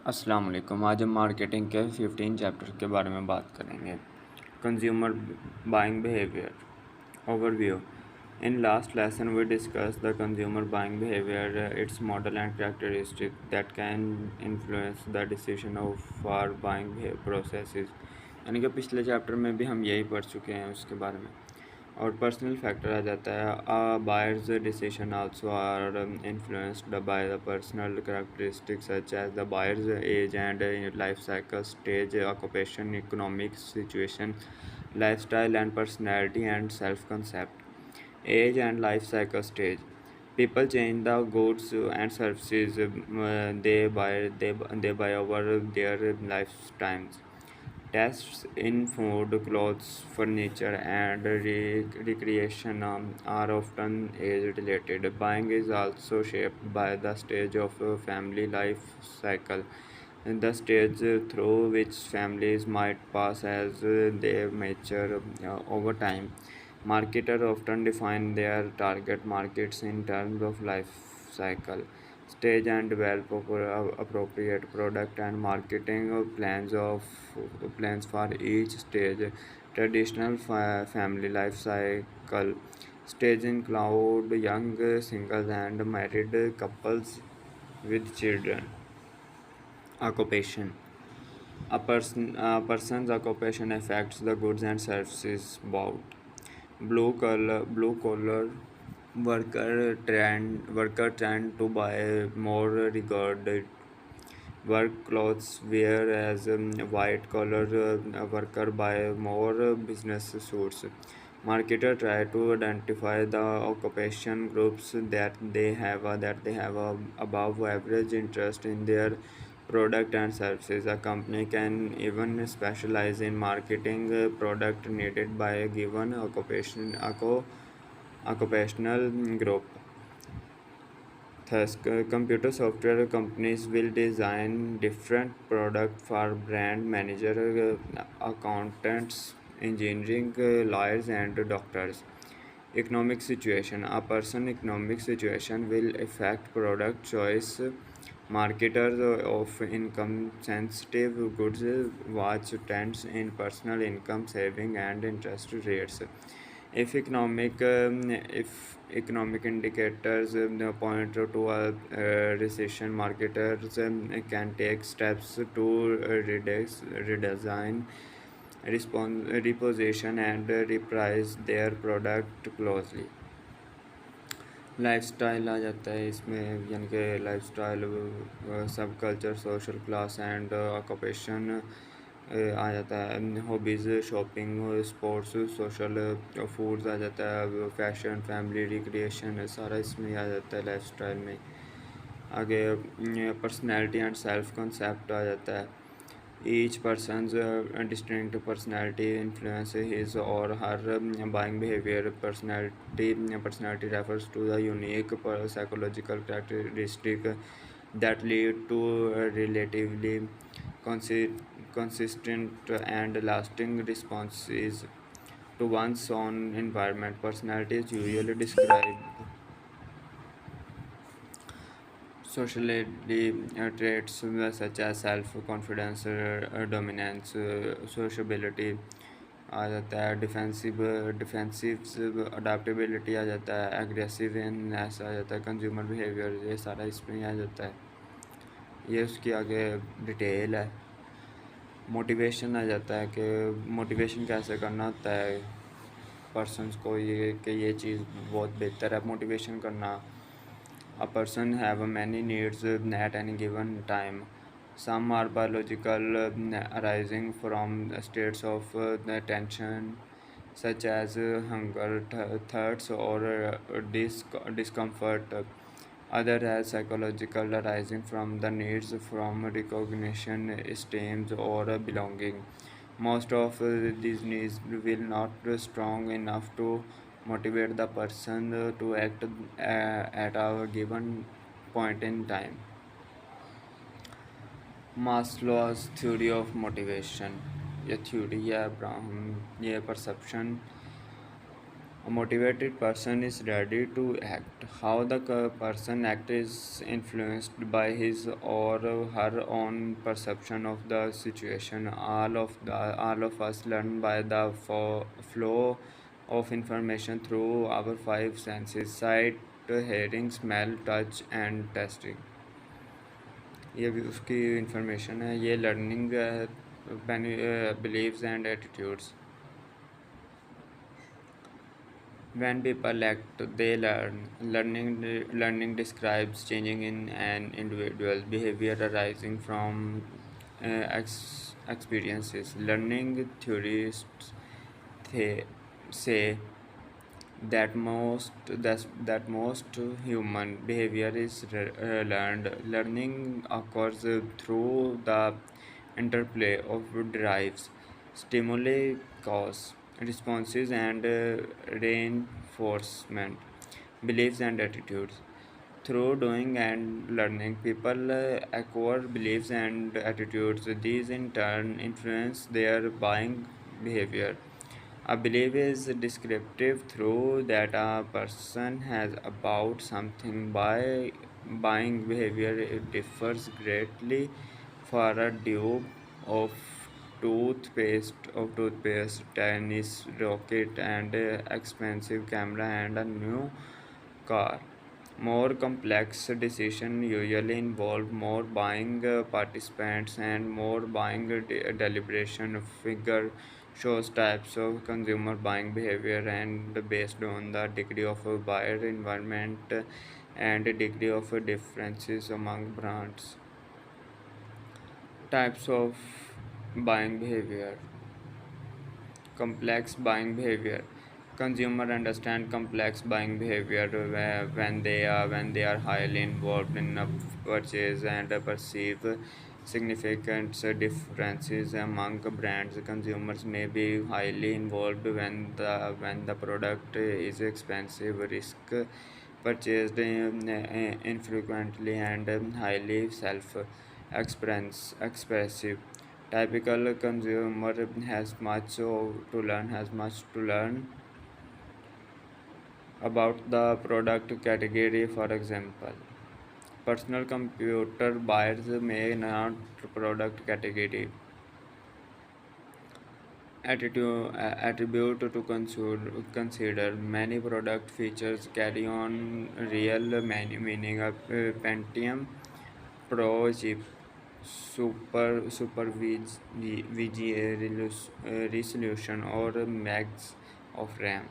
अस्सलाम वालेकुम। आज हम मार्केटिंग के 15 चैप्टर के बारे में बात करेंगे। Consumer buying behaviour overview. In last lesson we discuss the consumer buying behaviour, its model and characteristic that can influence the decision of our buying processes. यानी कि पिछले चैप्टर में भी हम यही पढ़ चुके हैं उसके बारे में। और पर्सनल फैक्टर आ जाता है। Buyers decision also are influenced by the personal characteristics such as the buyers age and life cycle stage, occupation, economic situation, lifestyle and personality and self-concept. Age and life cycle stage. People change the goods and services they buy over their lifetimes. Tastes in food, clothes, furniture, and recreation are often age-related. Buying is also shaped by the stage of a family life cycle, and the stage through which families might pass as they mature over time. Marketers often define their target markets in terms of life cycle stage and develop appropriate product and marketing plans for each stage. Traditional family life cycle stage include young singles and married couples with children. Occupation. A person's occupation affects the goods and services bought. Blue collar worker tend to buy more regarded work clothes, whereas white collar worker buy more business suits. Marketer try to identify the occupation groups that they have above average interest in their product and services. A company can even specialize in marketing product needed by a given occupational group. Thus, computer software companies will design different products for brand manager, accountants, engineering, lawyers, and doctors. Economic situation. A person economic situation will affect product choice. Marketers of income sensitive goods watch trends in personal income, saving, and interest rates. If economic indicators point to a recession, marketers can take steps to redesign, reposition, and reprice their product closely. Lifestyle आ जाता है इसमें, यानी कि lifestyle सब culture, social class and occupation आ जाता है। Hobbies, shopping, sports, social, foods आ जाता है। फैशन, फैमिली, रिक्रिएशन, सारा इसमें आ जाता है लाइफस्टाइल में। आगे पर्सनैलिटी एंड सेल्फ कंसेप्ट आ जाता है। Each person's distinct personality influences his or her buying behavior. Personality refers to the unique psychological characteristic that lead to relatively consistent and lasting responses to one's own environment. Personality is usually described socially traits such as self-confidence, dominance, sociability आ जाता है। Defensive adaptability आ जाता है। Aggressiveness आ जाता है। Consumer behaviour, ये सारा इसमें ही आ जाता है। ये उसकी आगे डिटेल है। मोटिवेशन आ जाता है कि मोटिवेशन कैसे करना होता है पर्सनस को, ये कि ये चीज़ बहुत बेहतर है मोटिवेशन करना। A person have many needs at any given time. Some are biological, arising from states of tension, such as hunger, thirst, or discomfort. Other has psychological, arising from the needs from recognition, esteem, or belonging. Most of these needs will not be strong enough to motivate the person to act at a given point in time. Maslow's theory of motivation. ये theory है, Abraham, ये perception A motivated person is ready to act. How the person acts is influenced by his or her own perception of the situation. All of us learn by the flow of information through our five senses: sight, hearing, smell, touch, and tasting. ये भी उसकी information है. ये learning beliefs and attitudes. When people act, they learn. Learning describes changing in an individual's behavior arising from experiences. Learning theorists they say that most human behavior is learned. Learning occurs through the interplay of drives, stimuli, cause, responses, and reinforcement, beliefs, and attitudes. Through doing and learning, people acquire beliefs and attitudes. These in turn influence their buying behavior. A belief is descriptive through that a person has about something. By buying behavior it differs greatly. For a tube of toothpaste, tennis racket, and expensive camera and a new car. More complex decisions usually involve more buying participants and more buying deliberation. Figure shows types of consumer buying behavior and based on the degree of a buyer environment and degree of differences among brands. Types of buying behavior. Complex buying behavior. Consumer understand complex buying behavior when they are highly involved in a purchase and perceive significant differences among brands. Consumers may be highly involved when the product is expensive, risk purchased infrequently, and highly self expressive. Typical consumer has much to learn about the product category. For example, personal computer buyers may not product category attribute to consider. Many product features carry on real meaning. A Pentium Pro chip, super VGA resolution, or megs of RAM.